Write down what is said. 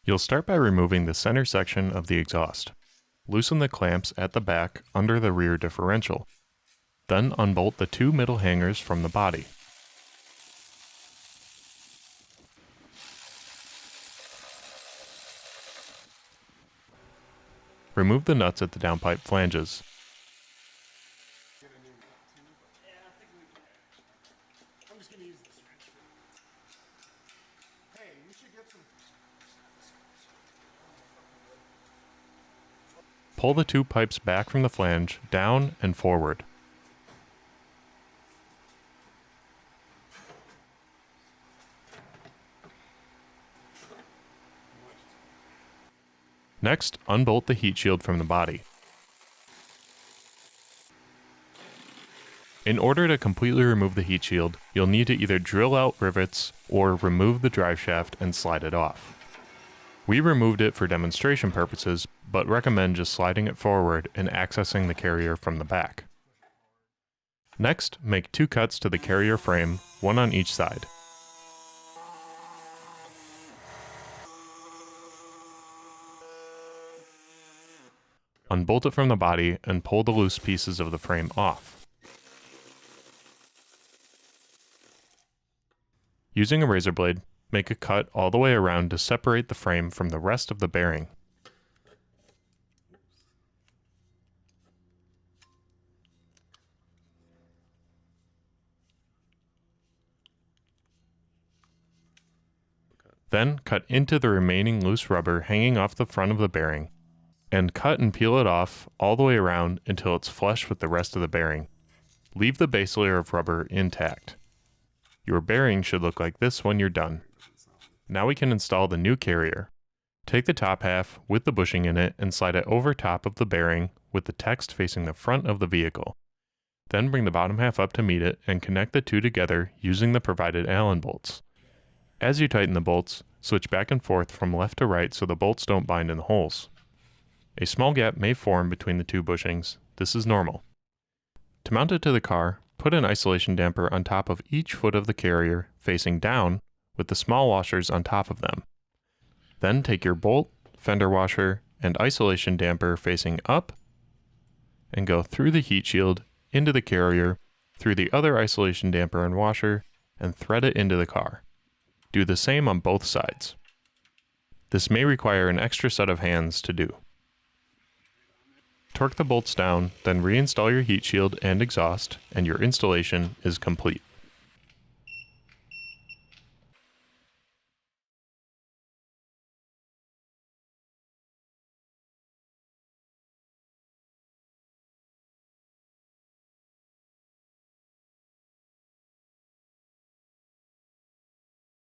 You'll start by removing the center section of the exhaust. Loosen the clamps at the back under the rear differential. Then unbolt the two middle hangers from the body. Remove the nuts at the downpipe flanges. Pull the two pipes back from the flange, down and forward. Next, unbolt the heat shield from the body. In order to completely remove the heat shield, you'll need to either drill out rivets or remove the drive shaft and slide it off. We removed it for demonstration purposes, but recommend just sliding it forward and accessing the carrier from the back. Next, make two cuts to the carrier frame, one on each side. Unbolt it from the body and pull the loose pieces of the frame off. Using a razor blade, make a cut all the way around to separate the frame from the rest of the bearing. Then cut into the remaining loose rubber hanging off the front of the bearing, and cut and peel it off all the way around until it's flush with the rest of the bearing. Leave the base layer of rubber intact. Your bearing should look like this when you're done. Now we can install the new carrier. Take the top half with the bushing in it and slide it over top of the bearing with the text facing the front of the vehicle. Then bring the bottom half up to meet it and connect the two together using the provided Allen bolts. As you tighten the bolts, switch back and forth from left to right so the bolts don't bind in the holes. A small gap may form between the two bushings. This is normal. To mount it to the car, put an isolation damper on top of each foot of the carrier facing down with the small washers on top of them. Then take your bolt, fender washer, and isolation damper facing up and go through the heat shield into the carrier, through the other isolation damper and washer, and thread it into the car. Do the same on both sides. This may require an extra set of hands to do. Torque the bolts down, then reinstall your heat shield and exhaust, and your installation is complete.